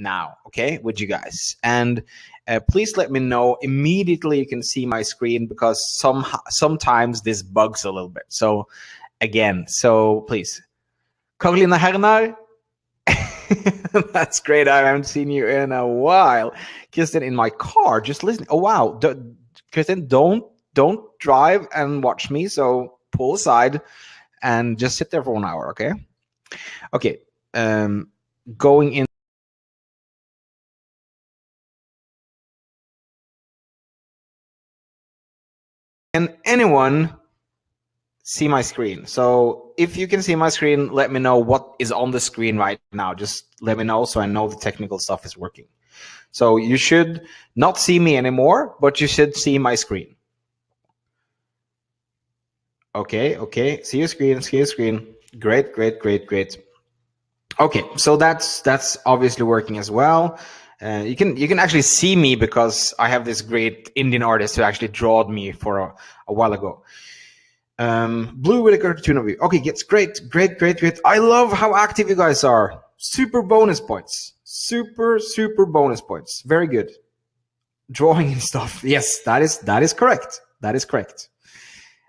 now, okay, with you guys. And please let me know immediately you can see my screen, because sometimes this bugs a little bit. So again, so please. Carolina Hernar. That's great. I haven't seen you in a while. Kirsten, in my car, just listening. Oh, wow. Kirsten, don't drive and watch me. So pull aside and just sit there for 1 hour, okay? Okay. Going in. Can anyone see my screen? So if you can see my screen, let me know what is on the screen right now. Just let me know so I know the technical stuff is working. So you should not see me anymore, but you should see my screen. Okay. See your screen. Great. Okay, so that's obviously working as well. You can actually see me because I have this great Indian artist who actually drawed me for a while ago. Blue with a cartoon of you. Okay, it's great. I love how active you guys are. Super bonus points. Super bonus points. Very good. Drawing and stuff. Yes, that is correct.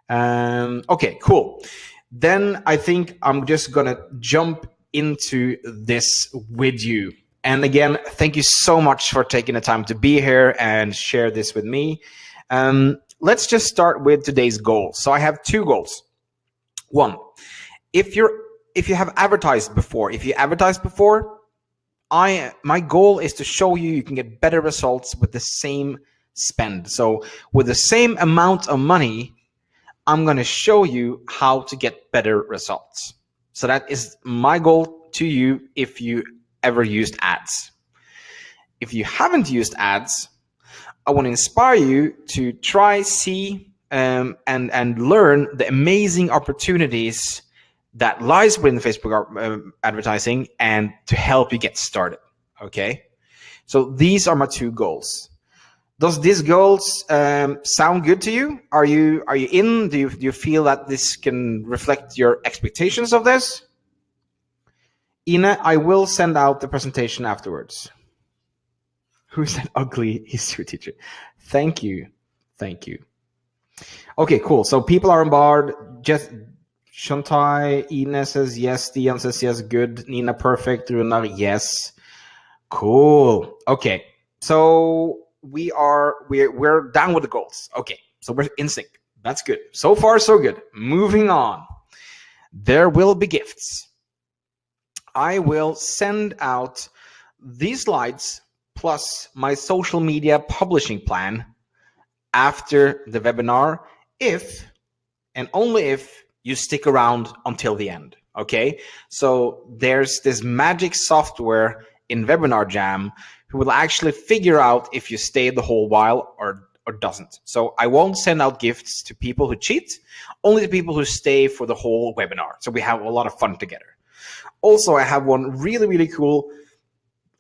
Okay, cool. Then I think I'm just gonna jump into this with you. And again, thank you so much for taking the time to be here and share this with me. Let's just start with today's goals. So I have 2 goals. 1, if you have advertised before, my goal is to show you can get better results with the same spend. So with the same amount of money, I'm going to show you how to get better results. So that is my goal to you if you ever used ads. If you haven't used ads, I want to inspire you to try, see, and learn the amazing opportunities that lies within Facebook advertising, and to help you get started. Okay, so these are my 2 goals. Does these goals sound good to you? Are you in? Do you feel that this can reflect your expectations of this? Ina, I will send out the presentation afterwards. Who's that ugly history teacher? Thank you. Okay, cool. So people are on board. Just Shantai, Ina says yes. Dian says yes. Good. Nina, perfect. Runar, yes. Cool. Okay. So we're down with the goals. Okay. So we're in sync. That's good. So far, so good. Moving on. There will be gifts. I will send out these slides plus my social media publishing plan after the webinar, if and only if you stick around until the end. Okay, so there's this magic software in Webinar Jam who will actually figure out if you stay the whole while or doesn't. So I won't send out gifts to people who cheat, only to people who stay for the whole webinar. So we have a lot of fun together. Also, I have one really cool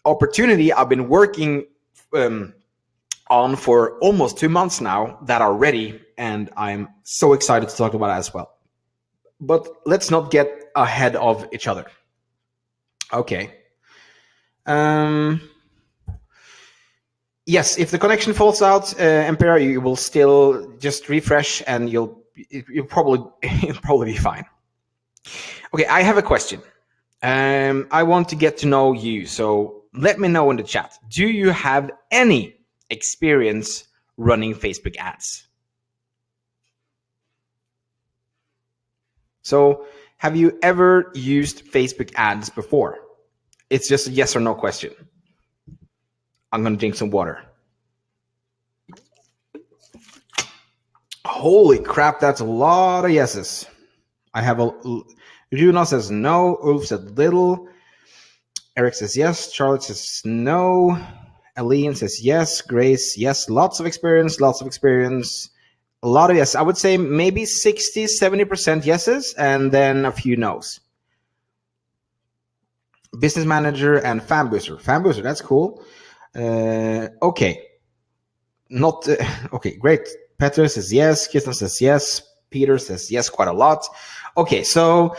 opportunity I've been working on for almost 2 months now that are ready, and I'm so excited to talk about it as well. But let's not get ahead of each other. Okay. Yes, if the connection falls out, Emperor, you will still just refresh and you'll probably be fine. Okay, I have a question. I want to get to know you, so let me know in the chat. Do you have any experience running Facebook ads? So have you ever used Facebook ads before? It's just a yes or no question. I'm going to drink some water. Holy crap, that's a lot of yeses. I have a... Runa says no. Ulf said little. Eric says yes. Charlotte says no. Aline says yes. Grace, yes. Lots of experience. A lot of yes. I would say maybe 60, 70% yeses, and then a few no's. Business manager and fan booster. Fan booster, that's cool. Okay. Okay, great. Petter says yes. Kirsten says yes. Peter says yes quite a lot. Okay, so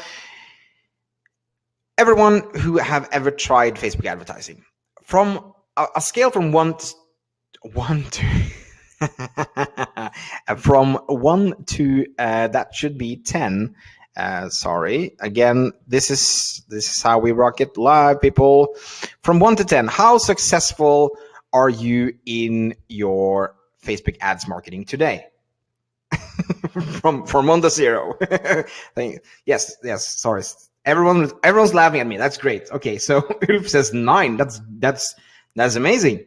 everyone who have ever tried Facebook advertising, from a scale from one to from 1 to that should be 10. Sorry, again, this is how we rock it live, people. From 1 to 10, how successful are you in your Facebook ads marketing today? from 1 to 0. Yes, sorry, everyone's laughing at me. That's great. Okay, so Ulf says 9. That's amazing.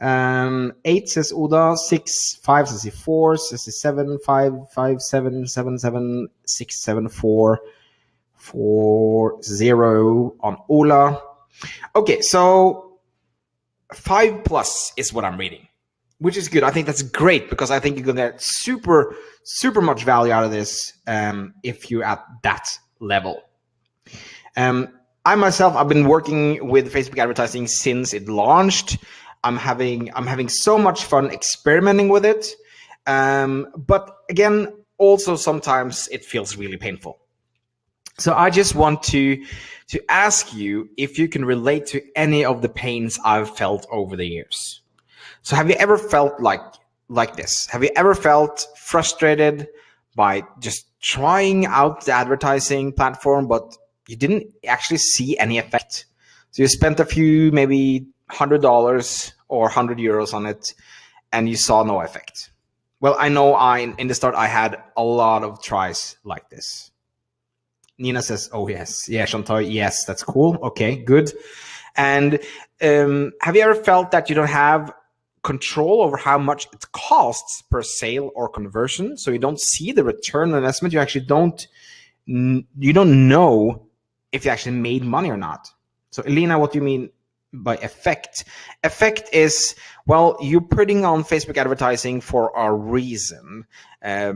8 says Oda, 6, 5 says 4, says 7, 5, 5, 7, 7, 7, 6, 7, 4, 4, 0 on Ola. Okay, so 5 plus is what I'm reading, which is good. I think that's great because I think you're gonna get super much value out of this if you're at that level. I myself, I've been working with Facebook advertising since it launched. I'm having so much fun experimenting with it, but again, also sometimes it feels really painful. So I just want to ask you if you can relate to any of the pains I've felt over the years. So have you ever felt like this? Have you ever felt frustrated by just trying out the advertising platform, but you didn't actually see any effect? So you spent a few, maybe $100 or €100 on it, and you saw no effect. Well, I know in the start I had a lot of tries like this. Nina says, "Oh yes, yeah, Chantal, yes, that's cool. Okay, good." And have you ever felt that you don't have control over how much it costs per sale or conversion? So you don't see the return on investment. You actually don't know if you actually made money or not. So Elena, what do you mean by effect? Effect is, well, you're putting on Facebook advertising for a reason,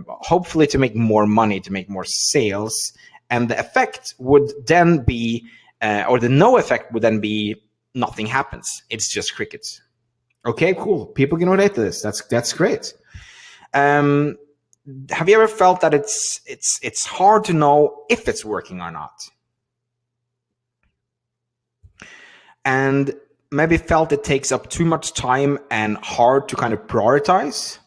hopefully to make more money, to make more sales, and the effect would then be, or the no effect would then be nothing happens. It's just crickets. Okay, cool. People can relate to this. That's great. Have you ever felt that it's hard to know if it's working or not? And maybe felt it takes up too much time and hard to kind of prioritize?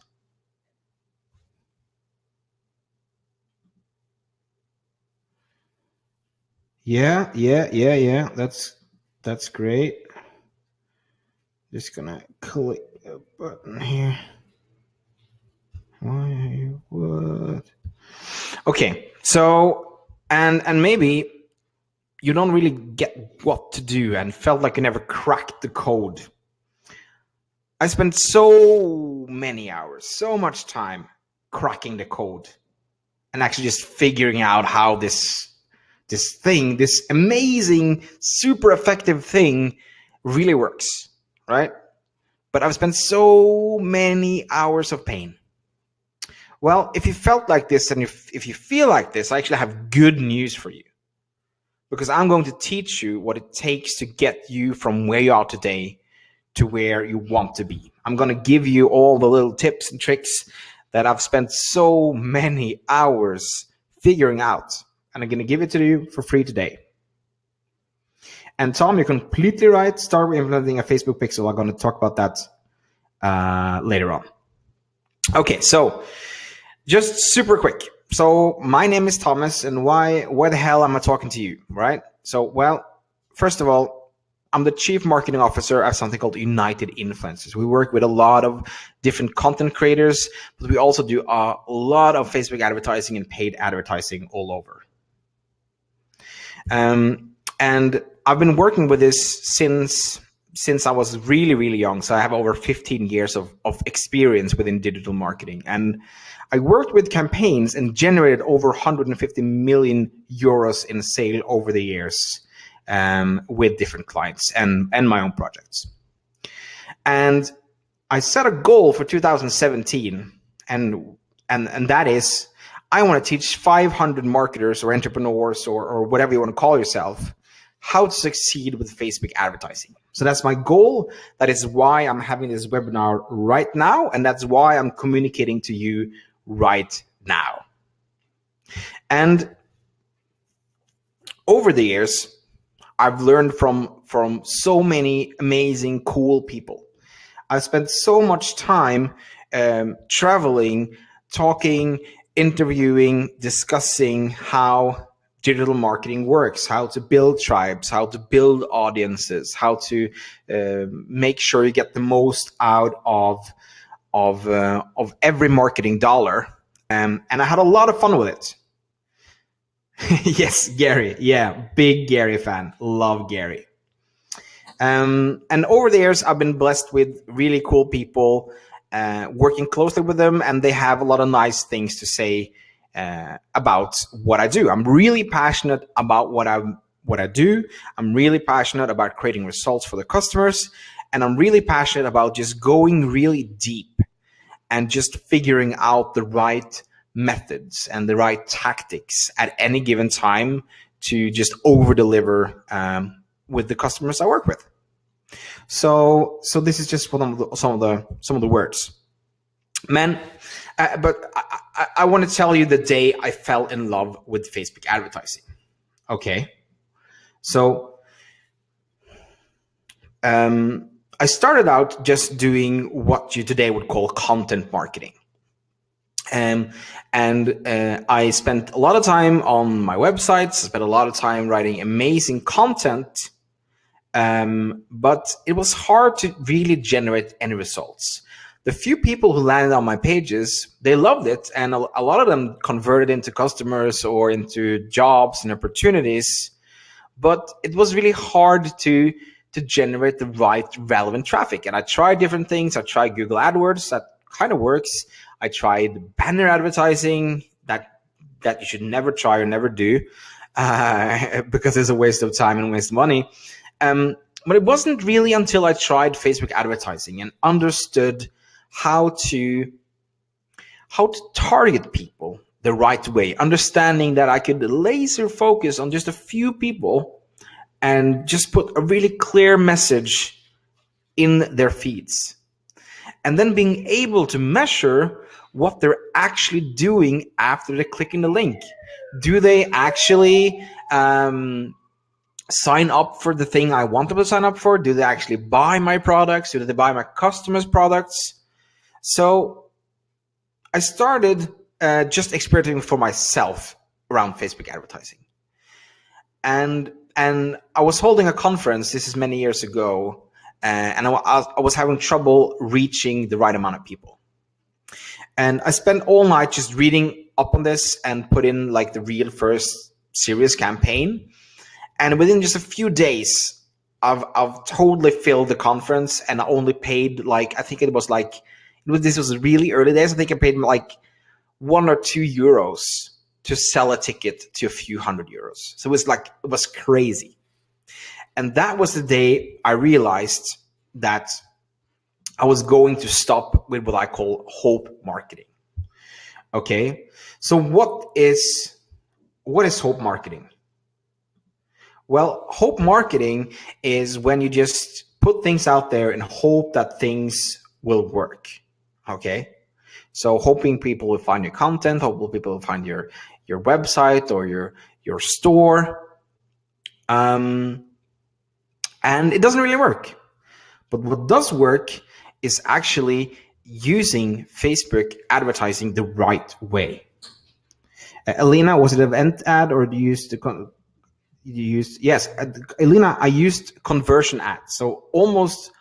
Yeah. That's great. Just gonna click a button here. Why would? Okay, so and maybe you don't really get what to do and felt like you never cracked the code. I spent so many hours, so much time cracking the code and actually just figuring out how this amazing, super effective thing really works, right? But I've spent so many hours of pain. Well, if you felt like this and if you feel like this, I actually have good news for you. Because I'm going to teach you what it takes to get you from where you are today to where you want to be. I'm going to give you all the little tips and tricks that I've spent so many hours figuring out. And I'm going to give it to you for free today. And Tom, you're completely right. Start implementing a Facebook pixel. I'm going to talk about that later on. Okay, so just super quick. So my name is Thomas, and why the hell am I talking to you, right? So, well, first of all, I'm the Chief Marketing Officer at something called United Influencers. We work with a lot of different content creators, but we also do a lot of Facebook advertising and paid advertising all over. And I've been working with this since I was really, really young. So I have over 15 years of experience within digital marketing. And I worked with campaigns and generated over 150 million euros in sale over the years with different clients and my own projects. And I set a goal for 2017, and that is, I want to teach 500 marketers or entrepreneurs or whatever you want to call yourself how to succeed with Facebook advertising. So that's my goal. That is why I'm having this webinar right now, and that's why I'm communicating to you right now. And over the years, I've learned from so many amazing, cool people. I've spent so much time traveling, talking, interviewing, discussing how digital marketing works, how to build tribes, how to build audiences, how to make sure you get the most out of every marketing dollar. And I had a lot of fun with it. Yes, Gary. Yeah, big Gary fan. Love Gary. And over the years, I've been blessed with really cool people, working closely with them, and they have a lot of nice things to say about what I do. I'm really passionate about what I do. I'm really passionate about creating results for the customers, and I'm really passionate about just going really deep and just figuring out the right methods and the right tactics at any given time to just over deliver with the customers I work with. So this is just some of the words, man. But I want to tell you the day I fell in love with Facebook advertising. Okay, so I started out just doing what you today would call content marketing. And I spent a lot of time on my websites, spent a lot of time writing amazing content, but it was hard to really generate any results. The few people who landed on my pages, they loved it, and a lot of them converted into customers or into jobs and opportunities, but it was really hard to generate the right relevant traffic. And I tried different things. I tried Google AdWords, that kind of works. I tried banner advertising, that you should never try or never do, because it's a waste of time and waste of money. But it wasn't really until I tried Facebook advertising and understood how to target people the right way, understanding that I could laser focus on just a few people and just put a really clear message in their feeds. And then being able to measure what they're actually doing after they click in the link. Do they actually sign up for the thing I want them to sign up for? Do they actually buy my products? Do they buy my customers' products? So I started just experimenting for myself around Facebook advertising. And I was holding a conference, this is many years ago, and I was having trouble reaching the right amount of people. And I spent all night just reading up on this and put in like the real first serious campaign. And within just a few days, I've totally filled the conference, and I only paid this was really early days. I think I paid like €1 or €2 to sell a ticket to a few €100. So it was crazy. And that was the day I realized that I was going to stop with what I call hope marketing. Okay, so what is hope marketing? Well, hope marketing is when you just put things out there and hope that things will work. Okay, so hoping people will find your content, hoping people will find your website or your store, and it doesn't really work. But what does work is actually using Facebook advertising the right way. Elena, was it an event ad, or do you use yes, Elena, I used conversion ads. So almost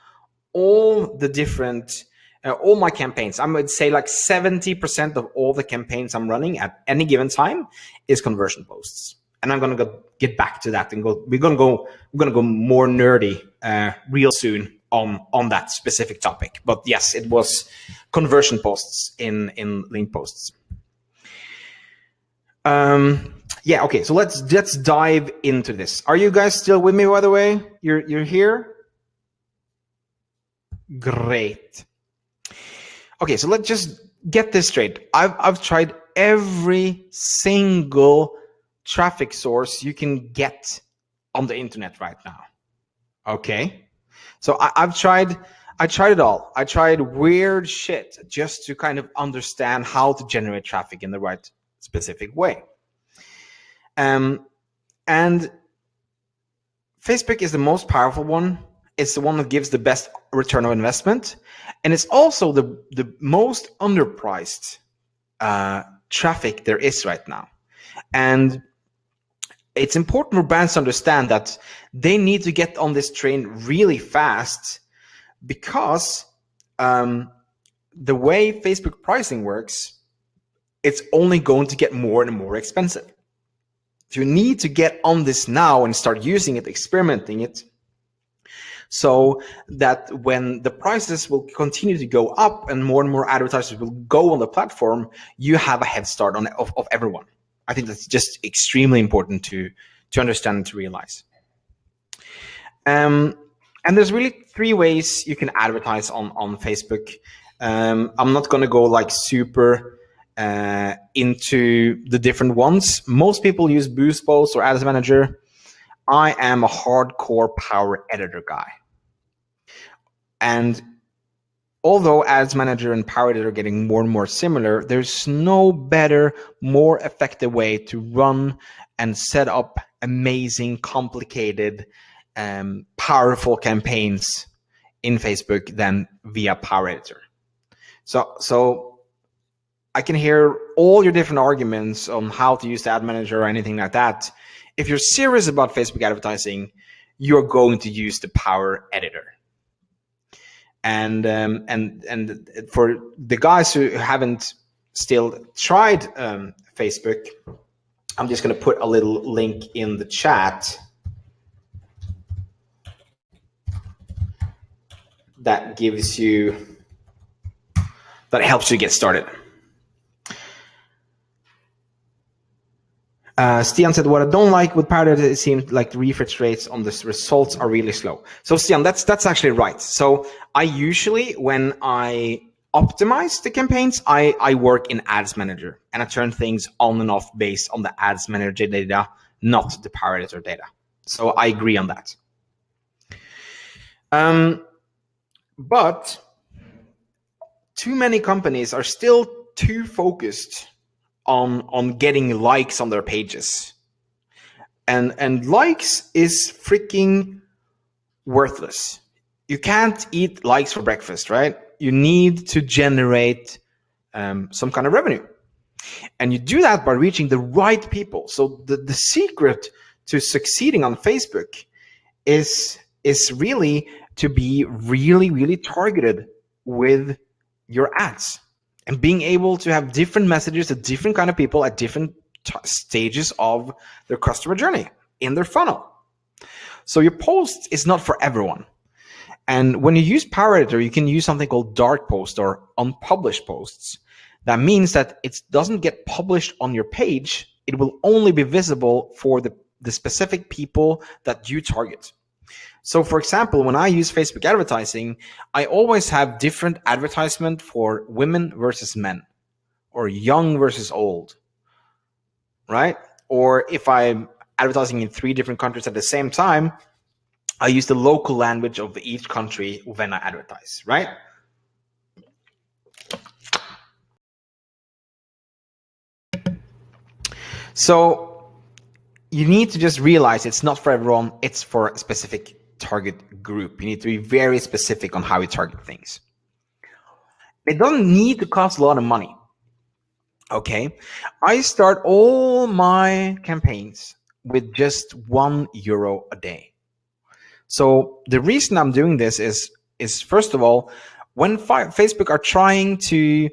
all the different all my campaigns, I would say like 70% of all the campaigns I'm running at any given time is conversion posts. And I'm gonna get back to that and we're gonna go more nerdy real soon on that specific topic. But yes, it was conversion posts in link posts. Yeah, okay, so let's dive into this. Are you guys still with me, by the way? You're here? Great. Okay, so let's just get this straight. I've tried every single traffic source you can get on the internet right now. Okay, so I tried it all. I tried weird shit just to kind of understand how to generate traffic in the right specific way. And Facebook is the most powerful one. It's the one that gives the best return on investment. And it's also the most underpriced traffic there is right now. And it's important for brands to understand that they need to get on this train really fast, because the way Facebook pricing works, it's only going to get more and more expensive. So you need to get on this now and start using it, experimenting it, so that when the prices will continue to go up and more advertisers will go on the platform, you have a head start on of everyone. I think that's just extremely important to understand and to realize. And there's really 3 ways you can advertise on Facebook. I'm not going to go like super into the different ones. Most people use Boost Posts or Ads Manager. I am a hardcore Power Editor guy. And although Ads Manager and Power Editor are getting more and more similar, there's no better, more effective way to run and set up amazing, complicated, powerful campaigns in Facebook than via Power Editor. So I can hear all your different arguments on how to use the Ad Manager or anything like that. If you're serious about Facebook advertising, you're going to use the Power Editor. And for the guys who haven't still tried Facebook, I'm just going to put a little link in the chat that gives you, that helps you get started. Stian said, what I don't like with Power Editor, it seems like the refresh rates on the results are really slow. So Stian, that's actually right. So I usually, when I optimize the campaigns, I work in Ads Manager, and I turn things on and off based on the Ads Manager data, not the Power Editor data. So I agree on that. But too many companies are still too focused on getting likes on their pages. And likes is freaking worthless. You can't eat likes for breakfast, right? You need to generate some kind of revenue. And you do that by reaching the right people. So the secret to succeeding on Facebook is really to be really targeted with your ads, and being able to have different messages to different kind of people at different stages of their customer journey in their funnel. So your post is not for everyone. And when you use Power Editor, you can use something called dark post or unpublished posts. That means that it doesn't get published on your page. It will only be visible for the specific people that you target. So for example, when I use Facebook advertising, I always have different advertisement for women versus men, or young versus old, right? Or if I'm advertising in 3 different countries at the same time, I use the local language of each country when I advertise, right? So you need to just realize it's not for everyone, it's for a specific target group. You need to be very specific on how you target things. It doesn't need to cost a lot of money. Okay, I start all my campaigns with just €1 a day. So the reason I'm doing this is first of all, when Facebook are trying to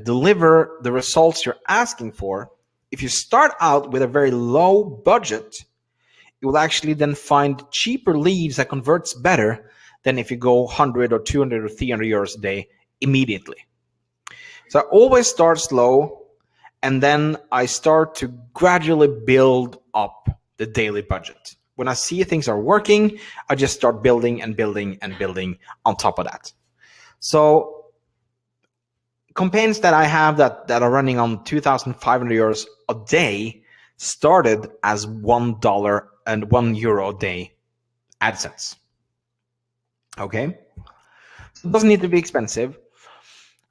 deliver the results you're asking for, if you start out with a very low budget, you will actually then find cheaper leads that converts better than if you go 100 or 200 or 300 euros a day immediately. So I always start slow, and then I start to gradually build up the daily budget. When I see things are working, I just start building and building and building on top of that. So campaigns that I have that are running on 2,500 euros a day started as $1 and €1 a day AdSense. Okay, so it doesn't need to be expensive,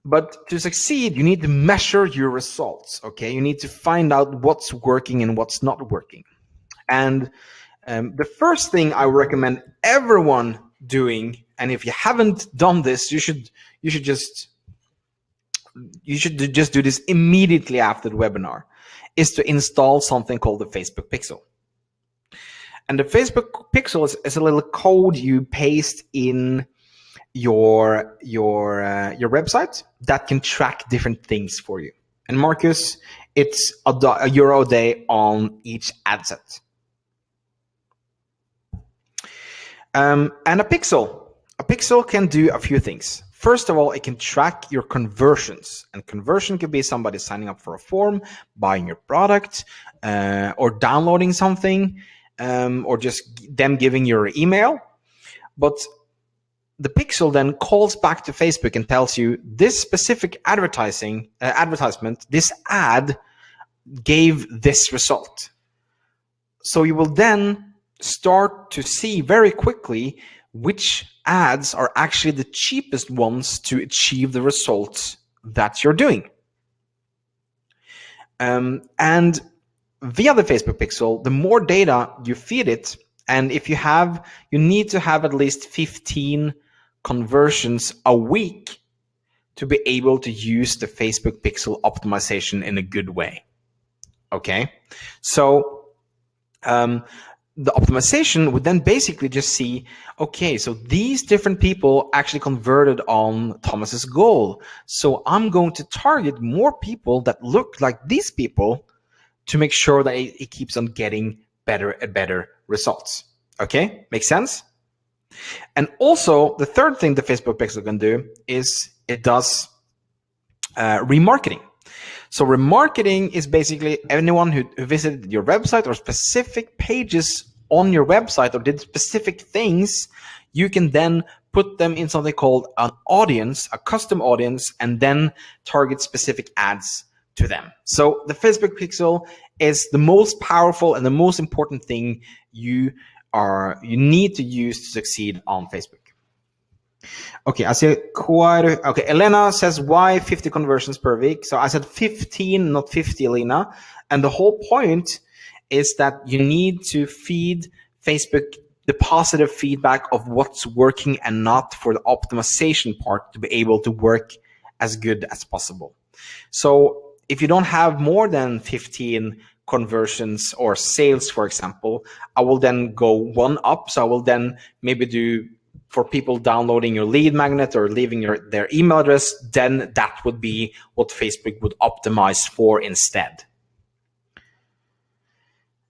but to succeed, you need to measure your results. Okay, you need to find out what's working and what's not working. And The first thing I recommend everyone doing, and if you haven't done this, you should just do this immediately after the webinar, is to install something called the Facebook Pixel. And the Facebook Pixel is a little code you paste in your website that can track different things for you. And Marcus, it's €1 a day on each ad set. And a pixel can do a few things. First of all, it can track your conversions, and conversion could be somebody signing up for a form, buying your product, or downloading something, or just them giving your email. But the pixel then calls back to Facebook and tells you this specific advertisement, this ad gave this result. So you will then start to see very quickly which ads are actually the cheapest ones to achieve the results that you're doing. And via the Facebook Pixel, the more data you feed it, and if you need to have at least 15 conversions a week to be able to use the Facebook Pixel optimization in a good way. Okay, so the optimization would then basically just see, okay, so these different people actually converted on Thomas's goal. So I'm going to target more people that look like these people to make sure that it keeps on getting better and better results. Okay, makes sense? And also, the third thing the Facebook Pixel can do is it does remarketing. So remarketing is basically anyone who visited your website or specific pages on your website or did specific things, you can then put them in something called an audience, a custom audience, and then target specific ads to them. So the Facebook Pixel is the most powerful and the most important thing you need to use to succeed on Facebook. Okay, I see okay, Elena says, why 50 conversions per week? So I said 15, not 50, Elena. And the whole point is that you need to feed Facebook the positive feedback of what's working and not, for the optimization part to be able to work as good as possible. So if you don't have more than 15 conversions or sales, for example, I will then go one up. So I will then maybe do, for people downloading your lead magnet or leaving their email address, then that would be what Facebook would optimize for instead.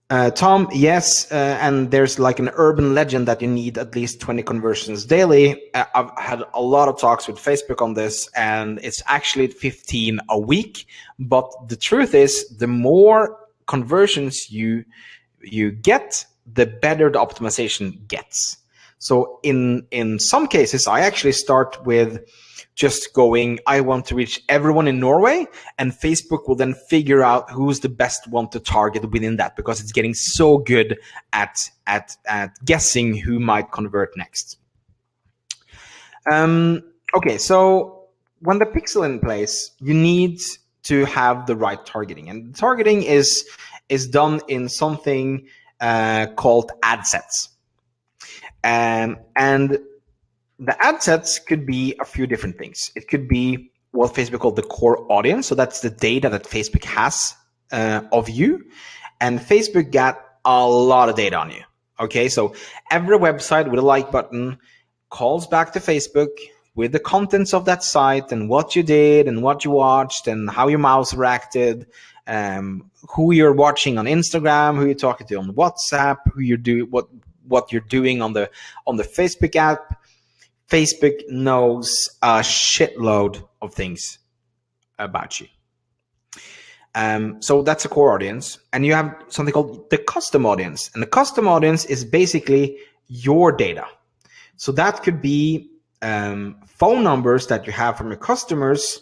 Tom, yes, and there's like an urban legend that you need at least 20 conversions daily. I've had a lot of talks with Facebook on this, and it's actually 15 a week. But the truth is, the more conversions you get, the better the optimization gets. So in some cases, I actually start with just going, I want to reach everyone in Norway, and Facebook will then figure out who's the best one to target within that, because it's getting so good at guessing who might convert next. Okay, so when the pixel in place, you need to have the right targeting, and targeting is done in something called ad sets. And the ad sets could be a few different things. It could be what Facebook called the core audience. So that's the data that Facebook has of you. And Facebook got a lot of data on you. Okay, so every website with a like button calls back to Facebook with the contents of that site and what you did and what you watched and how your mouse reacted, who you're watching on Instagram, who you're talking to on WhatsApp, who you're doing, what you're doing on the Facebook app. Facebook knows a shitload of things about you. So that's a core audience. And you have something called the custom audience. And the custom audience is basically your data. So that could be phone numbers that you have from your customers.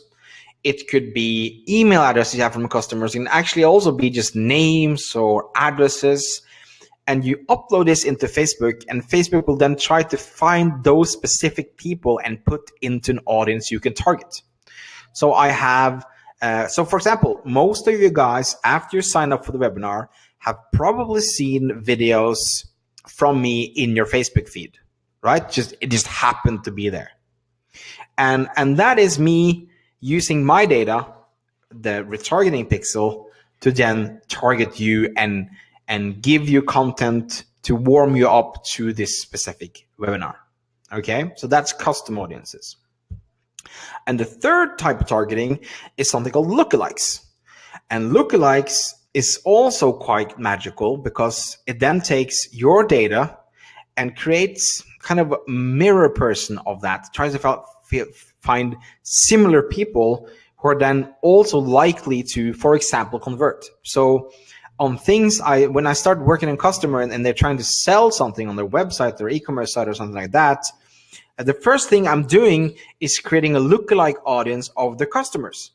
It could be email addresses you have from your customers. It can actually also be just names or addresses. And you upload this into Facebook, and Facebook will then try to find those specific people and put into an audience you can target. So I have, so for example, most of you guys, after you sign up for the webinar, have probably seen videos from me in your Facebook feed, right? It just happened to be there. And that is me using my data, the retargeting pixel, to then target you and give you content to warm you up to this specific webinar. Okay, so that's custom audiences. And the third type of targeting is something called lookalikes. And lookalikes is also quite magical because it then takes your data and creates kind of a mirror person of that, tries to find similar people who are then also likely to, for example, convert. So on things, when I start working in customer and they're trying to sell something on their website, their e-commerce site or something like that, the first thing I'm doing is creating a lookalike audience of the customers.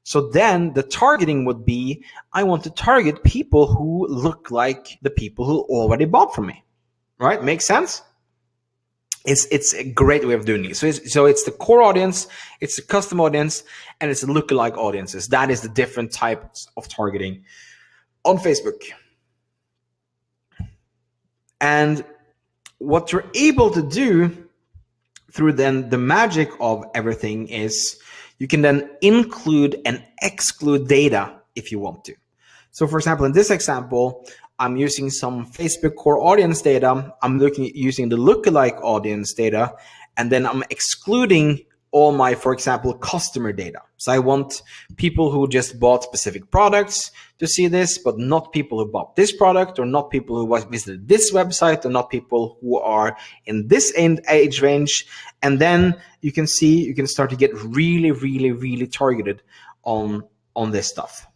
So then the targeting would be, I want to target people who look like the people who already bought from me, right? Makes sense? It's a great way of doing it. So it's the core audience, it's the custom audience, and it's the lookalike audiences. That is the different types of targeting on Facebook. And what you're able to do through then the magic of everything is you can then include and exclude data if you want to. So for example, in this example, I'm using some Facebook core audience data. I'm using the lookalike audience data, and then I'm excluding all my, for example, customer data. So I want people who just bought specific products to see this, but not people who bought this product, or not people who visited this website, or not people who are in this age range. And then you can see, you can start to get really, really, really targeted on this stuff.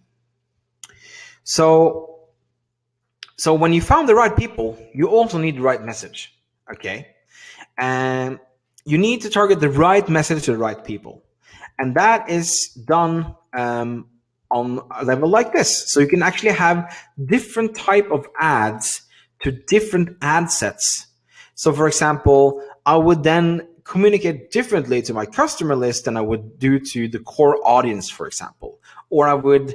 So when you found the right people, you also need the right message, okay? And you need to target the right message to the right people. And that is done on a level like this. So you can actually have different type of ads to different ad sets. So for example, I would then communicate differently to my customer list than I would do to the core audience, for example. Or I would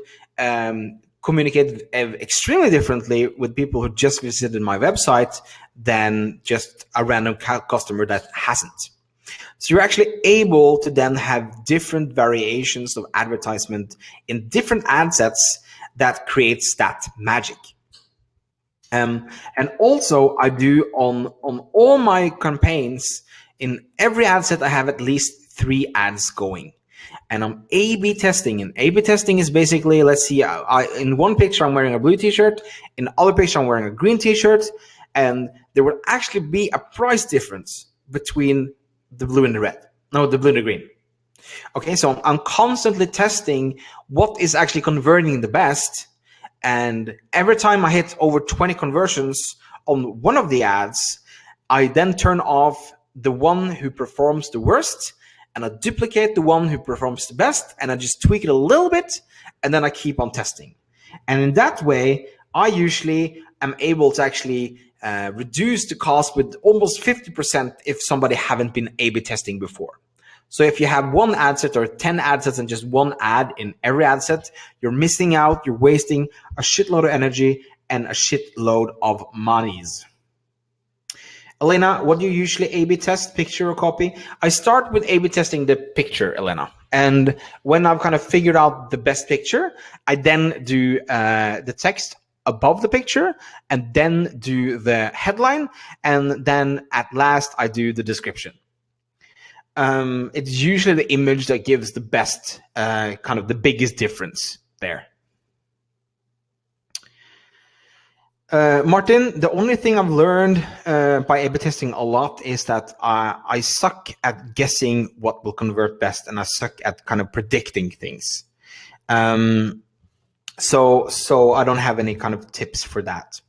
communicate extremely differently with people who just visited my website than just a random customer that hasn't. So you're actually able to then have different variations of advertisement in different ad sets that creates that magic. And also I do on all my campaigns, in every ad set I have at least 3 ads going. And I'm A/B testing. And A/B testing is basically, let's see, in one picture I'm wearing a blue t-shirt, in the other picture I'm wearing a green t-shirt, and there will actually be a price difference between the blue and the red. No, the blue and the green. Okay, so I'm constantly testing what is actually converting the best. And every time I hit over 20 conversions on one of the ads, I then turn off the one who performs the worst, and I duplicate the one who performs the best, and I just tweak it a little bit, and then I keep on testing. And in that way, I usually am able to actually reduce the cost with almost 50% if somebody haven't been A/B testing before. So if you have one ad set or 10 ad sets and just one ad in every ad set, you're missing out, you're wasting a shitload of energy and a shitload of monies. Elena, what do you usually A/B test, picture or copy? I start with A/B testing the picture, Elena. And when I've kind of figured out the best picture, I then do the text above the picture, and then do the headline, and then at last I do the description. It's usually the image that gives the best, kind of the biggest difference there. Martin, the only thing I've learned by A/B testing a lot is that I suck at guessing what will convert best, and I suck at kind of predicting things. So I don't have any kind of tips for that.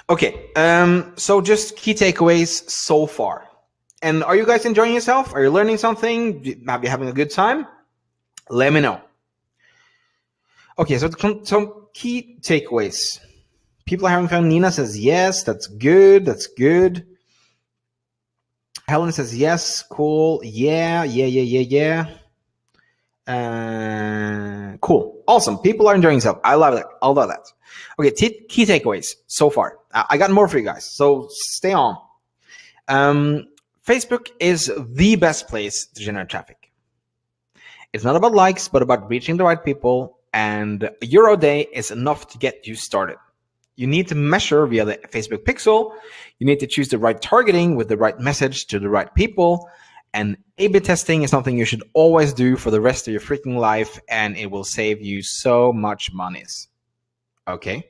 Okay, so just key takeaways so far. And are you guys enjoying yourself? Are you learning something? Are you having a good time? Let me know. Okay, so some key takeaways. People are having fun. Nina says yes, that's good, that's good. Helen says yes, cool, yeah. Cool. Awesome. People are enjoying stuff. I love that. I love that. Okay, key takeaways so far. I got more for you guys, so stay on. Facebook is the best place to generate traffic. It's not about likes, but about reaching the right people, and €1 a day is enough to get you started. You need to measure via the Facebook pixel. You need to choose the right targeting with the right message to the right people. And A/B testing is something you should always do for the rest of your freaking life, and it will save you so much money. Okay.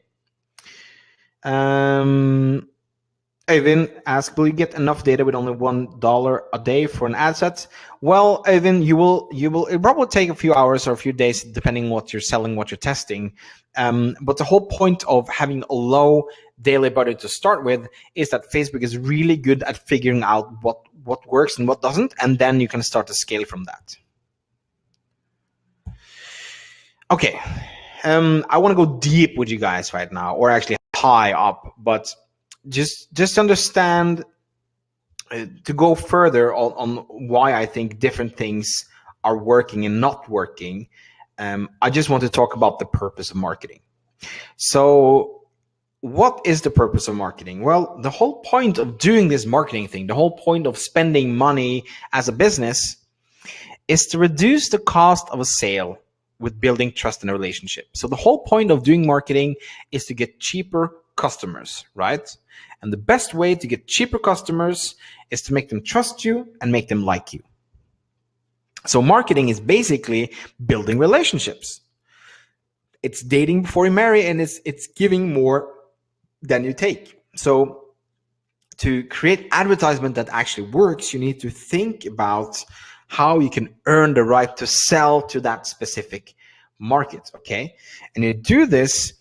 Eyvind asked, will you get enough data with only $1 a day for an ad set? Well, Eyvind, you will. It probably take a few hours or a few days, depending on what you're selling, what you're testing. But the whole point of having a low daily budget to start with is that Facebook is really good at figuring out what works and what doesn't, and then you can start to scale from that. Okay, I want to go deep with you guys right now, or actually high up, but just understand, to go further on why I think different things are working and not working. I just want to talk about the purpose of marketing. So what is the purpose of marketing? Well, the whole point of doing this marketing thing, the whole point of spending money as a business, is to reduce the cost of a sale with building trust in a relationship. So the whole point of doing marketing is to get cheaper customers, right? And the best way to get cheaper customers is to make them trust you and make them like you. So marketing is basically building relationships. It's dating before you marry, and it's giving more than you take. So to create advertisement that actually works, you need to think about how you can earn the right to sell to that specific market, okay? And you do this,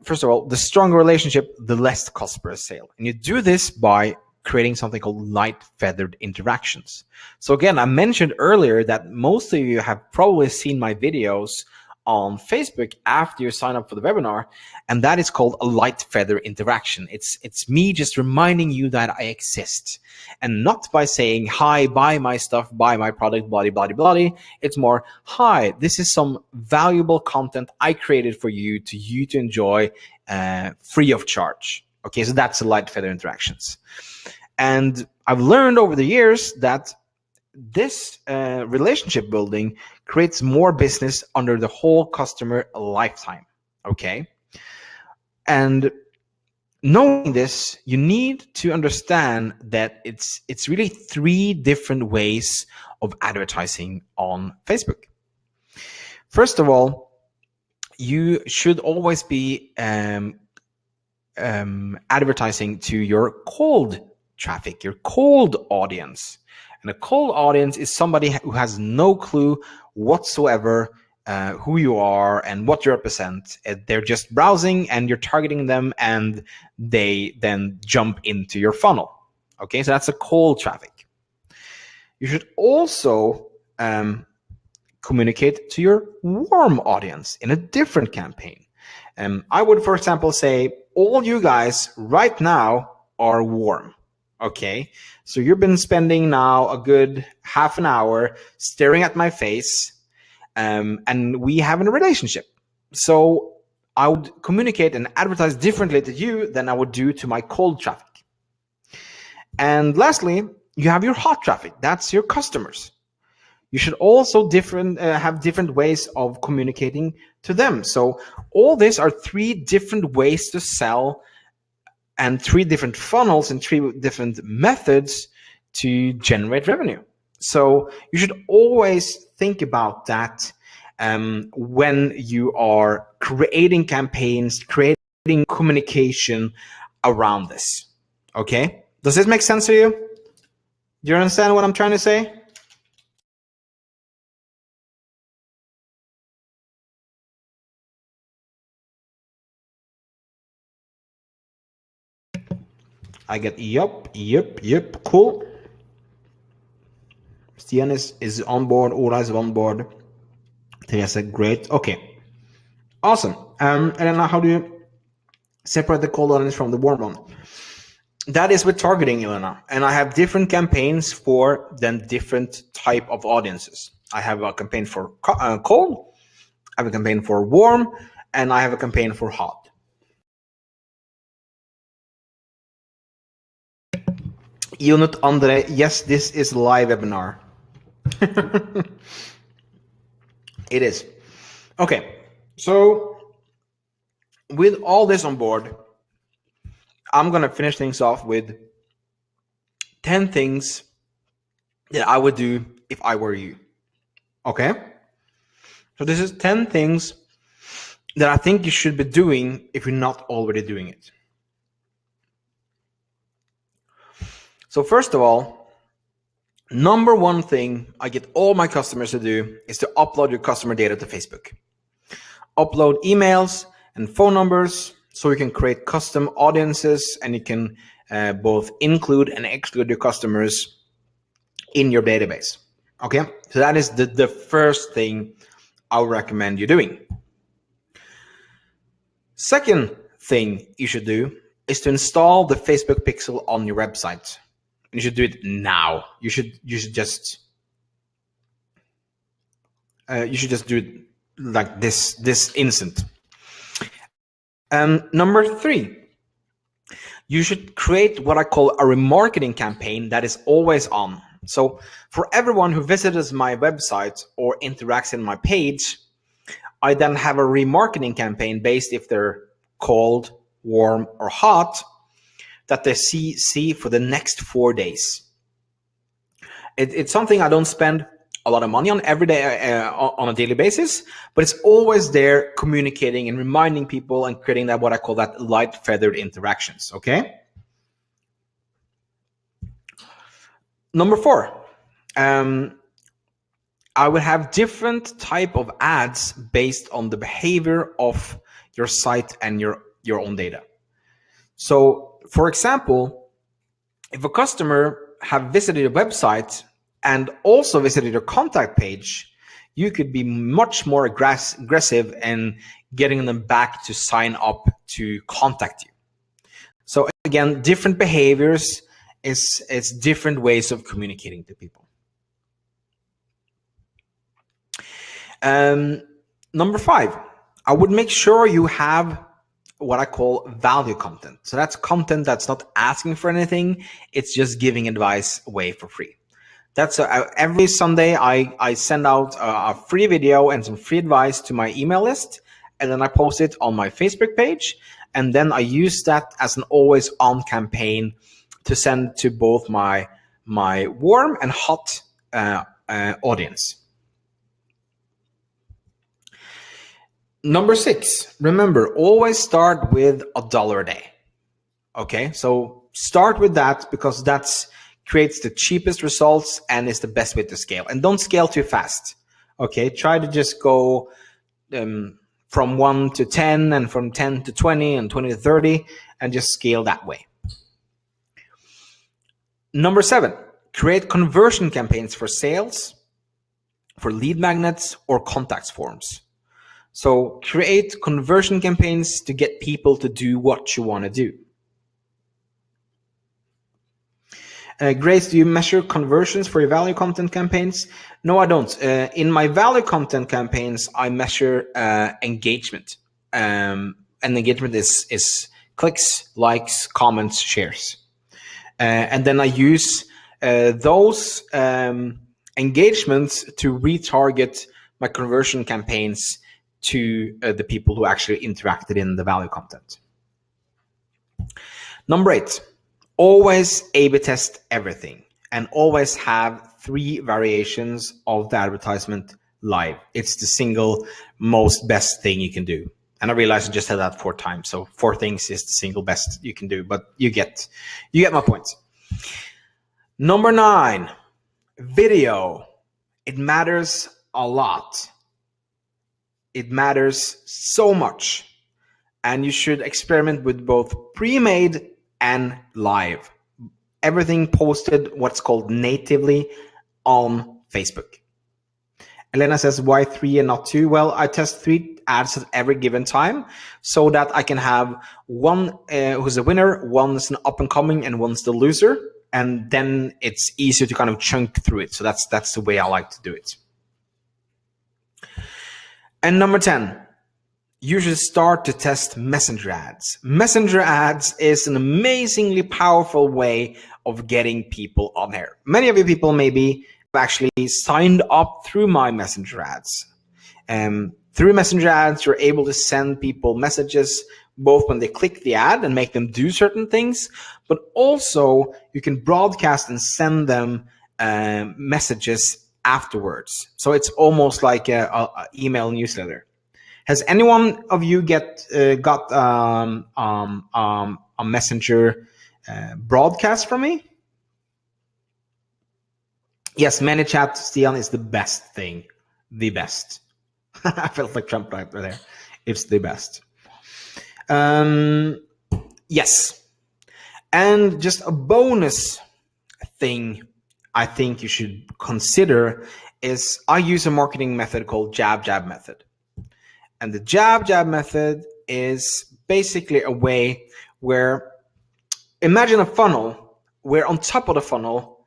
first of all, the stronger relationship, the less cost per sale. And you do this by creating something called light feathered interactions. So again, I mentioned earlier that most of you have probably seen my videos on Facebook after you sign up for the webinar, and that is called a light feather interaction. It's me just reminding you that I exist, and not by saying, hi, buy my stuff, buy my product, blah, blah, blah, blah. It's more, hi, this is some valuable content I created for you to enjoy free of charge. Okay, so that's the light feather interactions. And I've learned over the years that this relationship building creates more business under the whole customer lifetime, okay? And knowing this, you need to understand that it's really 3 different ways of advertising on Facebook. First of all, you should always be advertising to your cold traffic, your cold audience. And a cold audience is somebody who has no clue whatsoever who you are and what you represent. They're just browsing, and you're targeting them, and they then jump into your funnel. Okay, so that's a cold traffic. You should also communicate to your warm audience in a different campaign. I would, for example, say, all you guys right now are warm. Okay, so you've been spending now a good half an hour staring at my face, and we have a relationship. So I would communicate and advertise differently to you than I would do to my cold traffic. And lastly, you have your hot traffic. That's your customers. You should also have different ways of communicating to them. So all these are 3 different ways to sell, and 3 different funnels and 3 different methods to generate revenue. So you should always think about that when you are creating campaigns, creating communication around this. Okay? Does this make sense to you? Do you understand what I'm trying to say? I get yep, cool. Stian is on board, Ola is on board. Teresa, great. Okay, awesome. And then how do you separate the cold audience from the warm one? That is with targeting, Elena. And I have different campaigns for then different type of audiences. I have a campaign for cold, I have a campaign for warm, and I have a campaign for hot. Unit Andre, yes, this is live webinar. It is. Okay, so with all this on board, I'm gonna finish things off with 10 things that I would do if I were you. Okay? So this is 10 things that I think you should be doing if you're not already doing it. So first of all, number one thing I get all my customers to do is to upload your customer data to Facebook. Upload emails and phone numbers so you can create custom audiences, and you can both include and exclude your customers in your database. Okay, so that is the first thing I would recommend you doing. Second thing you should do is to install the Facebook pixel on your website. You should do it now. You should just do it like this instant. Number 3, you should create what I call a remarketing campaign that is always on. So for everyone who visits my website or interacts in my page, I then have a remarketing campaign based if they're cold, warm, or hot, that they see for the next 4 days. It's something I don't spend a lot of money on every day on a daily basis, but it's always there, communicating and reminding people and creating that what I call that light feathered interactions. Okay. Number 4, I would have different type of ads based on the behavior of your site and your own data. So, for example, if a customer have visited your website and also visited your contact page, you could be much more aggressive in getting them back to sign up to contact you. So again, different behaviors is different ways of communicating to people. Number 5, I would make sure you have what I call value content. So that's content that's not asking for anything. It's just giving advice away for free. That's every Sunday I send out a free video and some free advice to my email list, and then I post it on my Facebook page, and then I use that as an always on campaign to send to both my warm and hot audience. Number 6, remember, always start with $1 a day. Okay, so start with that because that's creates the cheapest results and is the best way to scale. And don't scale too fast. Okay, try to just go from 1 to 10 and from 10 to 20 and 20 to 30 and just scale that way. Number 7, create conversion campaigns for sales, for lead magnets, or contacts forms. So create conversion campaigns to get people to do what you want to do. Grace, do you measure conversions for your value content campaigns? No, I don't. In my value content campaigns, I measure engagement. And engagement is clicks, likes, comments, shares. And then I use those engagements to retarget my conversion campaigns to the people who actually interacted in the value content. Number 8, always A/B test everything and always have 3 variations of the advertisement live. It's the single most best thing you can do. And I realize I just said that 4 times. So 4 things is the single best you can do, but you get my point. Number 9, video. It matters a lot. It matters so much, and you should experiment with both pre-made and live. Everything posted what's called natively on Facebook. Elena says, why 3 and not 2? Well, I test 3 ads at every given time so that I can have one who's a winner, one's an up and coming, and one's the loser. And then it's easier to kind of chunk through it. So that's the way I like to do it. And number 10, you should start to test messenger ads. Messenger ads is an amazingly powerful way of getting people on here. Many of you people maybe have actually signed up through my messenger ads. Through messenger ads, you're able to send people messages both when they click the ad and make them do certain things, but also you can broadcast and send them messages afterwards. So it's almost like a email newsletter. Has anyone of you got a messenger broadcast from me? Yes, ManyChat, Stian, is the best thing. The best. I felt like Trump right there. It's the best. Yes. And just a bonus thing I think you should consider is I use a marketing method called jab method. And the jab method is basically a way where, imagine a funnel where on top of the funnel,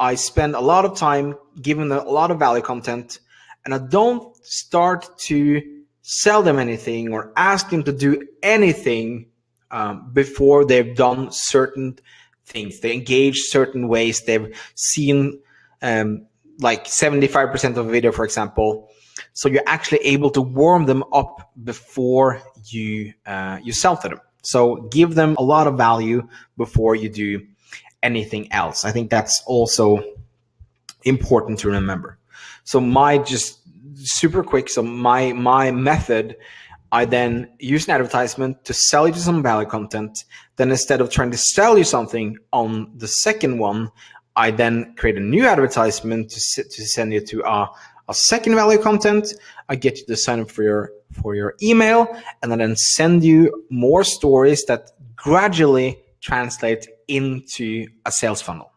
I spend a lot of time giving them a lot of value content, and I don't start to sell them anything or ask them to do anything before they've done certain things. They engage certain ways. They've seen like 75% of a video, for example. So you're actually able to warm them up before you sell to them. So give them a lot of value before you do anything else. I think that's also important to remember. So just super quick. So my method, I then use an advertisement to sell you some value content. Then instead of trying to sell you something on the second one, I then create a new advertisement to send you to a second value content. I get you to sign up for your email, and I then send you more stories that gradually translate into a sales funnel.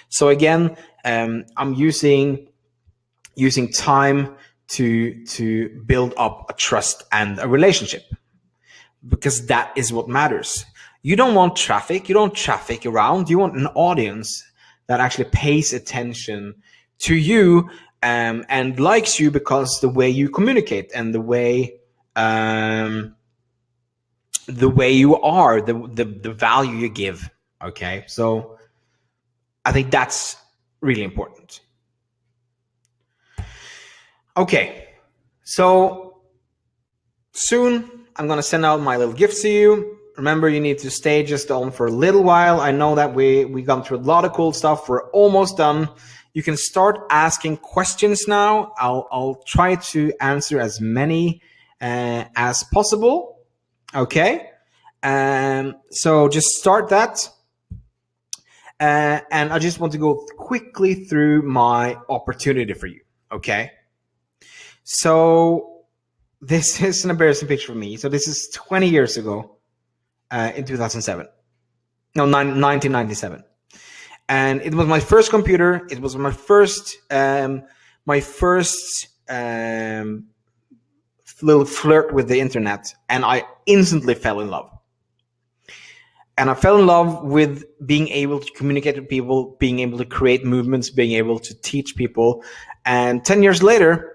So again, I'm using time to build up a trust and a relationship, because that is what matters. You don't want traffic. You don't traffic around. You want an audience that actually pays attention to you and likes you because the way you communicate and the way you are, the value you give. Okay, so I think that's really important. Okay, so soon I'm gonna send out my little gifts to you. Remember, you need to stay just on for a little while. I know that we gone through a lot of cool stuff. We're almost done. You can start asking questions now. I'll try to answer as many as possible. Okay, so just start that. And I just want to go quickly through my opportunity for you. Okay, so this is an embarrassing picture for me. So this is 20 years ago. In 2007, no, 1997, and it was my first computer. It was my first little flirt with the internet, and I instantly fell in love. And I fell in love with being able to communicate with people, being able to create movements, being able to teach people. And 10 years later,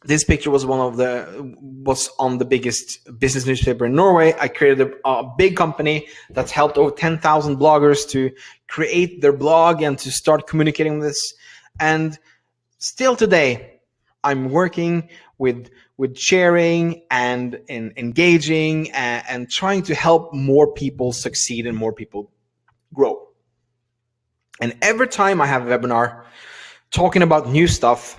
this picture was on the biggest business newspaper in Norway. I created a big company that's helped over 10,000 bloggers to create their blog and to start communicating with this. And still today, I'm working with sharing and engaging and trying to help more people succeed and more people grow. And every time I have a webinar talking about new stuff,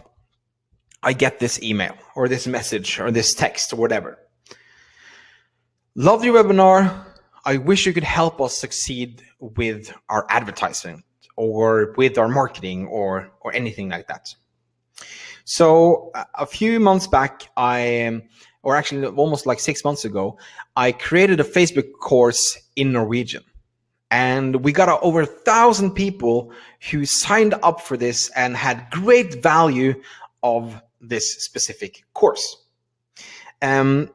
I get this email or this message or this text or whatever. Love your webinar. I wish you could help us succeed with our advertising or with our marketing or anything like that. So a few months back, or actually almost like 6 months ago, I created a Facebook course in Norwegian. And we got over 1,000 people who signed up for this and had great value of this specific course. And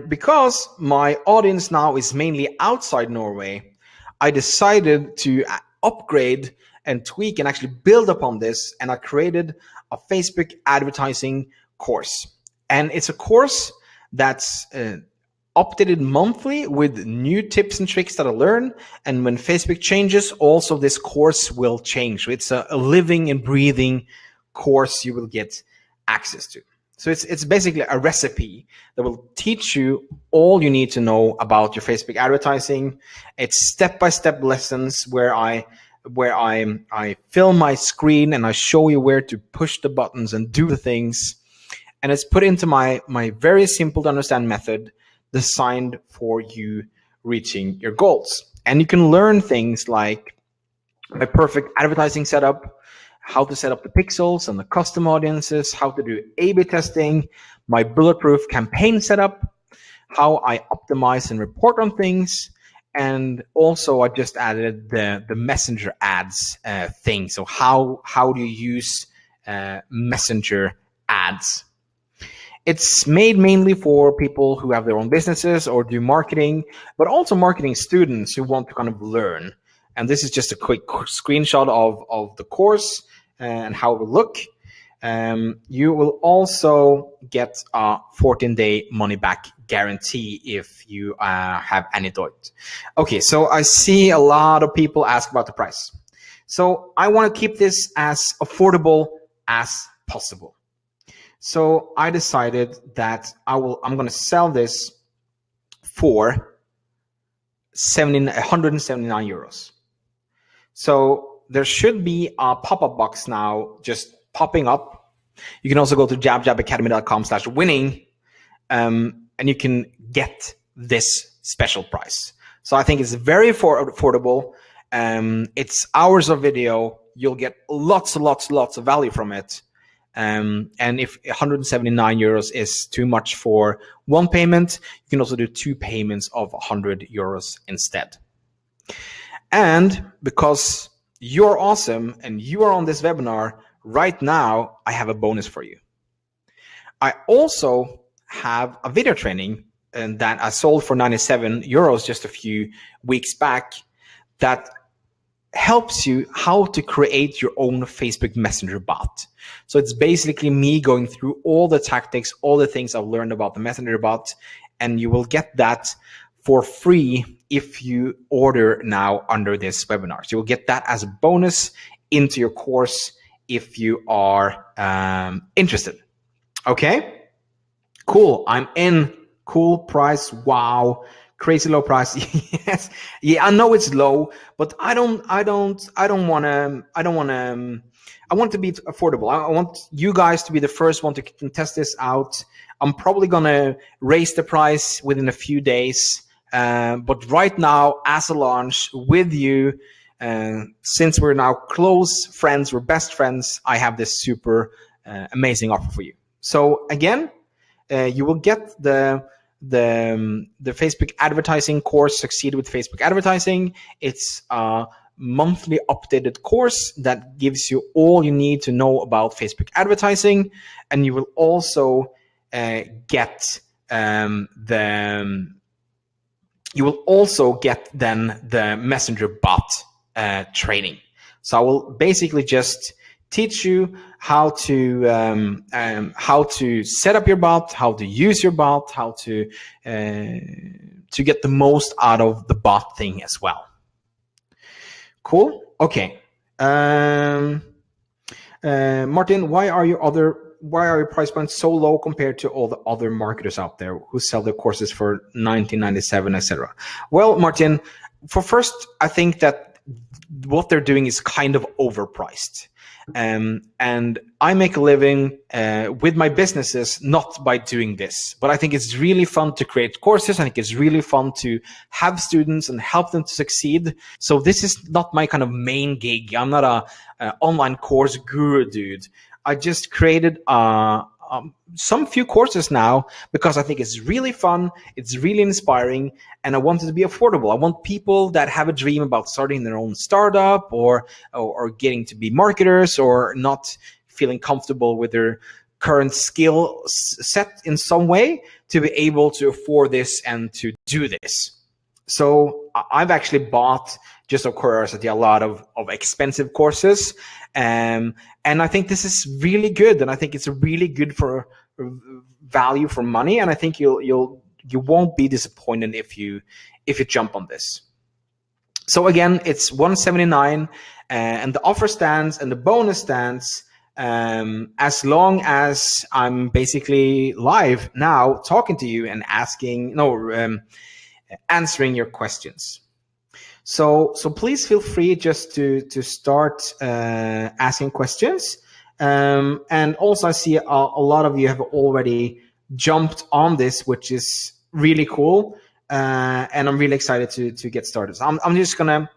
because my audience now is mainly outside Norway, I decided to upgrade and tweak and actually build upon this. And I created a Facebook advertising course. And it's a course that's updated monthly with new tips and tricks that I learn. And when Facebook changes, also this course will change. It's a living and breathing course you will get access to. So it's basically a recipe that will teach you all you need to know about your Facebook advertising. It's step-by-step lessons where I film my screen and I show you where to push the buttons and do the things. And it's put into my very simple to understand method designed for you reaching your goals. And you can learn things like my perfect advertising setup, how to set up the pixels and the custom audiences, how to do A/B testing, my bulletproof campaign setup, how I optimize and report on things, and also I just added the messenger ads thing. So how do you use messenger ads? It's made mainly for people who have their own businesses or do marketing, but also marketing students who want to kind of learn. And this is just a quick screenshot of the course and how it will look. You will also get a 14-day money-back guarantee if you have any doubt. Okay, so I see a lot of people ask about the price. So I want to keep this as affordable as possible. So I decided that I'm going to sell this for 179 euros. So there should be a pop-up box now just popping up. You can also go to jabjabacademy.com/winning and you can get this special price. So I think it's very affordable. It's hours of video. You'll get lots of value from it. And if 179 euros is too much for one payment, you can also do 2 payments of 100 euros instead. And because you're awesome and you are on this webinar right now, I have a bonus for you. I also have a video training and that I sold for 97 euros just a few weeks back that helps you how to create your own Facebook Messenger bot. So it's basically me going through all the tactics, all the things I've learned about the Messenger bot, and you will get that for free if you order now under this webinar. So you'll get that as a bonus into your course if you are interested. Okay, cool. I'm in. Cool price. Wow. Crazy low price. Yes. Yeah, I know it's low, but I want to be affordable. I want you guys to be the first one to test this out. I'm probably gonna raise the price within a few days. But right now, as a launch with you, since we're now close friends, we're best friends, I have this super amazing offer for you. So again, you will get the Facebook advertising course, Succeed with Facebook Advertising. It's a monthly updated course that gives you all you need to know about Facebook advertising, and you will also get the Messenger bot training. So I will basically just teach you how to set up your bot, how to use your bot, how to get the most out of the bot thing as well. Cool. Okay. Martin, why are your price points so low compared to all the other marketers out there who sell their courses for $19.97, etc.? Well, Martin, first, I think that what they're doing is kind of overpriced. And I make a living with my businesses not by doing this, but I think it's really fun to create courses. I think it's really fun to have students and help them to succeed. So this is not my kind of main gig. I'm not a online course guru, dude. I just created some few courses now because I think it's really fun, it's really inspiring, and I want it to be affordable. I want people that have a dream about starting their own startup or getting to be marketers or not feeling comfortable with their current skill set in some way to be able to afford this and to do this. So I've actually bought, just of curiosity, a lot of expensive courses. And I think this is really good. And I think it's really good for value for money, and I think you won't be disappointed if you jump on this. So again, it's $179, and the offer stands and the bonus stands as long as I'm basically live now talking to you and answering your questions. So please feel free just to start asking questions. And also I see a lot of you have already jumped on this, which is really cool. And I'm really excited to get started. So I'm just gonna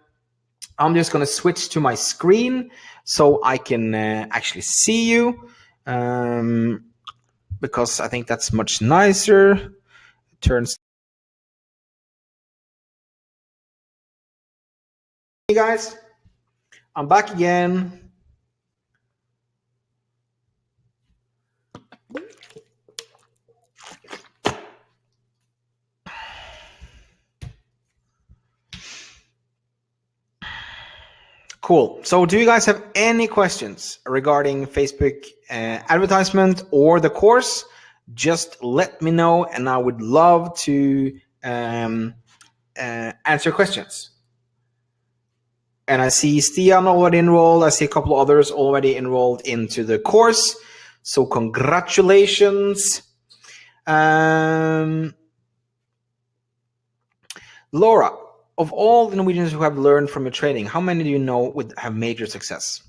switch to my screen so I can actually see you, because I think that's much nicer. Turns. Hey guys, I'm back again. Cool. So do you guys have any questions regarding Facebook advertisement or the course? Just let me know, and I would love to answer questions. And I see Stian already enrolled. I see a couple of others already enrolled into the course. So congratulations. Laura, of all the Norwegians who have learned from your training, how many do you know would have major success?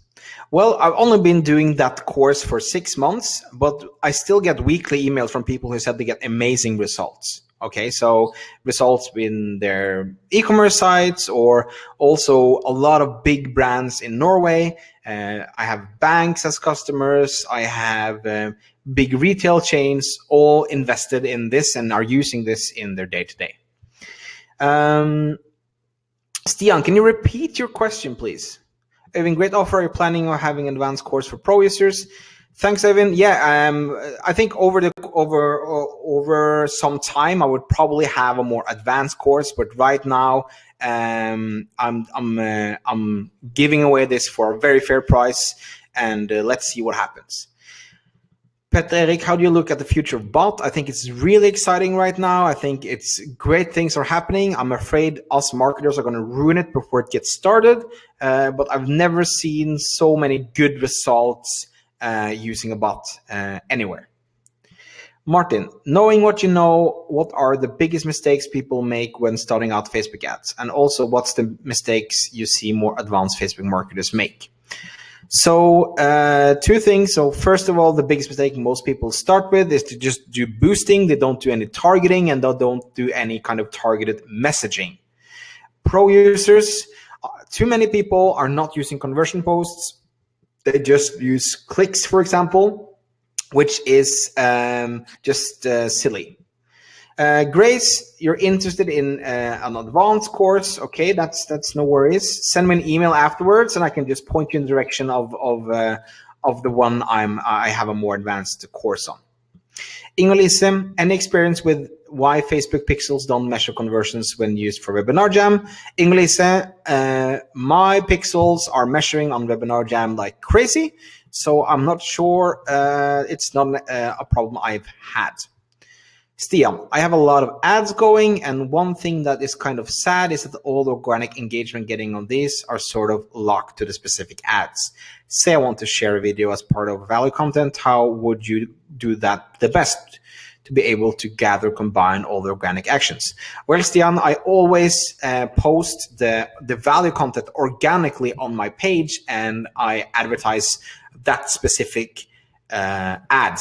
Well, I've only been doing that course for 6 months, but I still get weekly emails from people who said they get amazing results. Okay, so results in their e-commerce sites, or also a lot of big brands in Norway. I have banks as customers. I have big retail chains all invested in this and are using this in their day-to-day. Stian, can you repeat your question, please? Evan, great offer. Are you planning on having an advanced course for pro users? Thanks, Evan. Yeah, I think over some time I would probably have a more advanced course, but right now I'm giving away this for a very fair price, and let's see what happens. Petter Erik, how do you look at the future of bot? I think it's really exciting right now. I think it's great things are happening. I'm afraid us marketers are going to ruin it before it gets started. But I've never seen so many good results using a bot anywhere. Martin, knowing what you know, what are the biggest mistakes people make when starting out Facebook ads? And also, what's the mistakes you see more advanced Facebook marketers make? So 2 things. So first of all, the biggest mistake most people start with is to just do boosting. They don't do any targeting, and they don't do any kind of targeted messaging. Pro users, too many people are not using conversion posts. They just use clicks, for example, which is just silly. Grace, you're interested in an advanced course. Okay, that's no worries. Send me an email afterwards, and I can just point you in the direction of the one I have a more advanced course on. Inge-Lise, any experience with why Facebook pixels don't measure conversions when used for Webinar Jam? Inge-Lise, my pixels are measuring on Webinar Jam like crazy, so I'm not sure. It's not a problem I've had. Stian, I have a lot of ads going, and one thing that is kind of sad is that all the organic engagement getting on these are sort of locked to the specific ads. Say I want to share a video as part of value content, how would you do that the best to be able to gather, combine all the organic actions? Well, Stian, I always post the value content organically on my page, and I advertise that specific ad.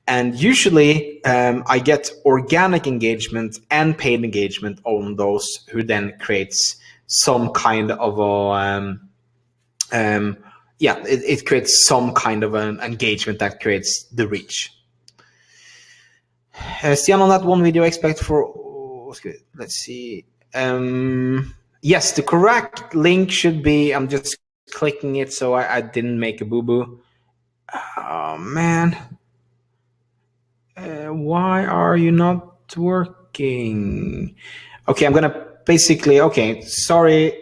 And usually I get organic engagement and paid engagement on those, who then creates some kind of a, it creates some kind of an engagement that creates the reach. Stian, on that one video, expect for, let's see. Yes, the correct link should be, I'm just clicking it so I didn't make a boo-boo. Oh, man. Why are you not working? Okay, I'm gonna basically, okay, sorry.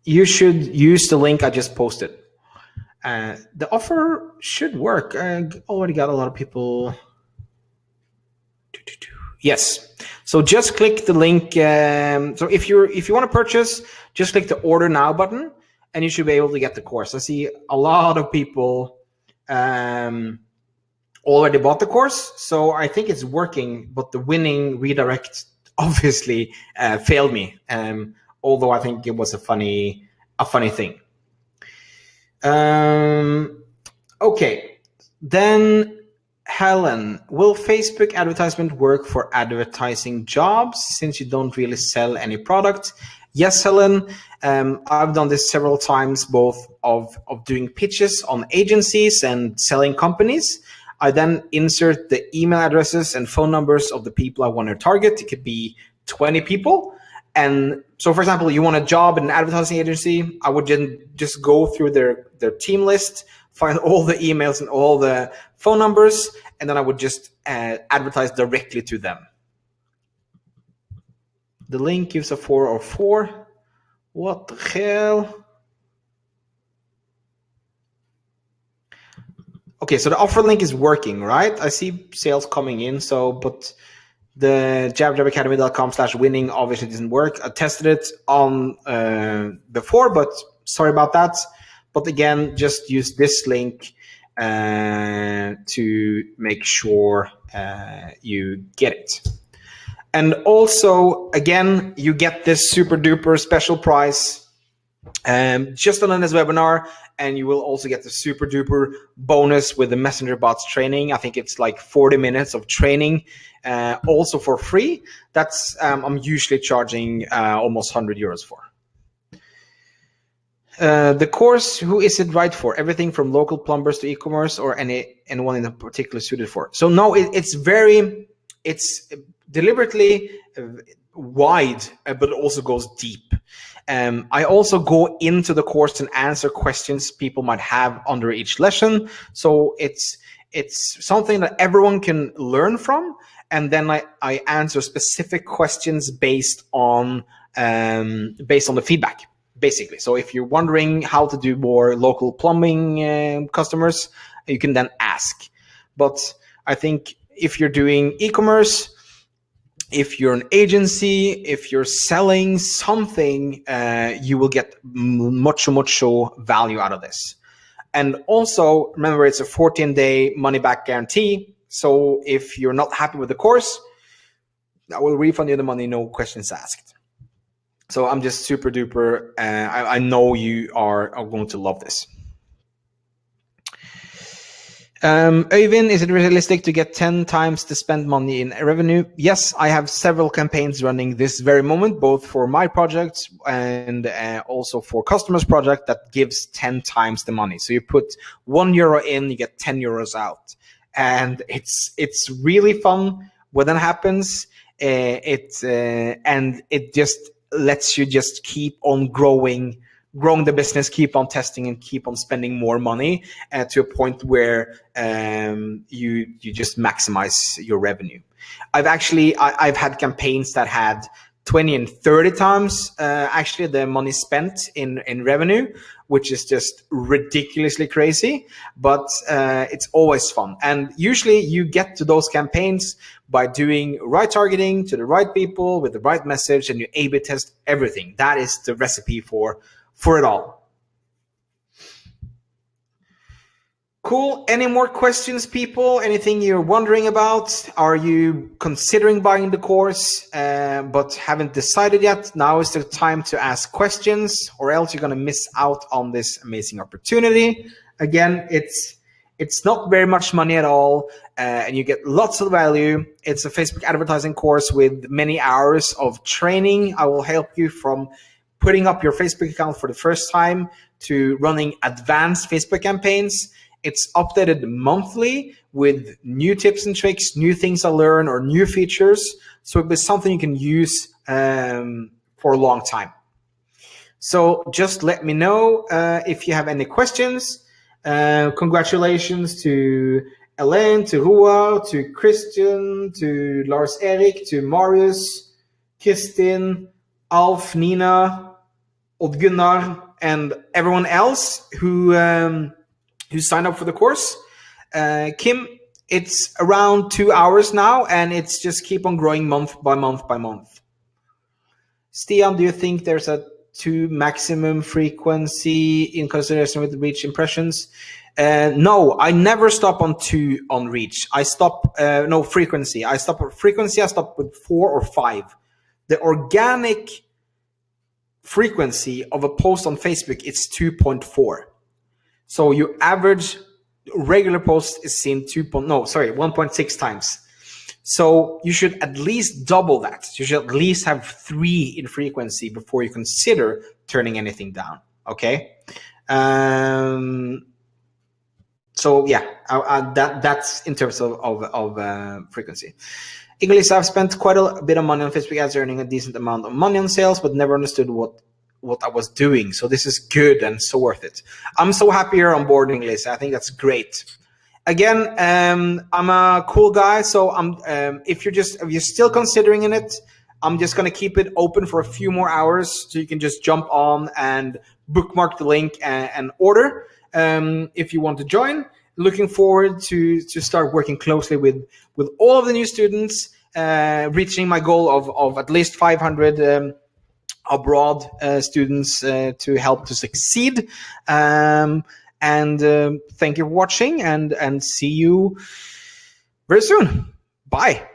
You should use the link I just posted. The offer should work. I already got a lot of people. Yes. So just click the link. So if you want to purchase, just click the order now button, and you should be able to get the course. I see a lot of people already bought the course, so I think it's working. But the winning redirect obviously failed me. Although I think it was a funny thing. Okay, then Helen, will Facebook advertisement work for advertising jobs since you don't really sell any product? Yes, Helen. I've done this several times, both of doing pitches on agencies and selling companies. I then insert the email addresses and phone numbers of the people I want to target. It could be 20 people. And so, for example, you want a job in an advertising agency, I would just go through their team list, find all the emails and all the phone numbers, and then I would just advertise directly to them. The link gives a 404. What the hell? Okay, so the offer link is working, right? I see sales coming in, but the jabjabacademy.com/winning obviously doesn't work. I tested it on before, but sorry about that. But again, just use this link to make sure you get it. And also, again, you get this super duper special price just on this webinar, and you will also get the super duper bonus with the Messenger bots training. I think it's like 40 minutes of training, also for free. That's I'm usually charging almost 100 euros for. The course, who is it right for? Everything from local plumbers to e-commerce, or anyone in particular suited for? So no, it's deliberately wide, but it also goes deep. I also go into the course and answer questions people might have under each lesson. So it's something that everyone can learn from, and then I answer specific questions based on the feedback, basically. So if you're wondering how to do more local plumbing customers, you can then ask. But I think if you're doing e-commerce, if you're an agency, if you're selling something, you will get much value out of this. And also, remember, it's a 14-day money-back guarantee. So if you're not happy with the course, I will refund you the money, no questions asked. So I'm just super duper, I know you are going to love this. Øyvind, is it realistic to get 10 times the spent money in revenue? Yes, I have several campaigns running this very moment, both for my projects and also for customers' project that gives 10 times the money. So you put €1 in, you get 10 euros out. And it's really fun when that happens. And it just lets you just keep on growing the business, keep on testing, and keep on spending more money to a point where you just maximize your revenue. I've had campaigns that had 20 and 30 times actually the money spent in revenue, which is just ridiculously crazy, but it's always fun. And usually you get to those campaigns by doing right targeting to the right people with the right message, and you A/B test everything. That is the recipe for it all. Cool. Any more questions, people? Anything you're wondering about? Are you considering buying the course but haven't decided yet? Now is the time to ask questions, or else you're going to miss out on this amazing opportunity. Again, it's not very much money at all, and you get lots of value. It's a Facebook advertising course with many hours of training. I will help you from putting up your Facebook account for the first time to running advanced Facebook campaigns. It's updated monthly with new tips and tricks, new things I learn, or new features. So it'll be something you can use for a long time. So just let me know if you have any questions. Congratulations to Elaine, to Rua, to Christian, to Lars Erik, to Marius, Kristin, Alf, Nina, Odd Gunnar, and everyone else who who signed up for the course. Kim, it's around 2 hours now, and it's just keep on growing month by month by month. Stian, do you think there's a 2 maximum frequency in consideration with reach impressions? No, I never stop on 2 on reach. I stop, no, frequency. I stop at frequency, I stop with 4 or 5. The organic frequency of a post on Facebook, it's 2.4. So your average regular post is seen 1.6 times. So you should at least double that. You should at least have 3 in frequency before you consider turning anything down. Okay. So yeah, that's in terms of frequency. English, I've spent quite a bit of money on Facebook ads, earning a decent amount of money on sales, but never understood what I was doing. So this is good and so worth it. I'm so happy you're on board, English. I think that's great. Again, I'm a cool guy, so if you're still considering it, I'm just gonna keep it open for a few more hours, so you can just jump on and bookmark the link and order if you want to join. Looking forward to start working closely with all of the new students, reaching my goal of at least 500 abroad students to help to succeed. And thank you for watching, and see you very soon. Bye.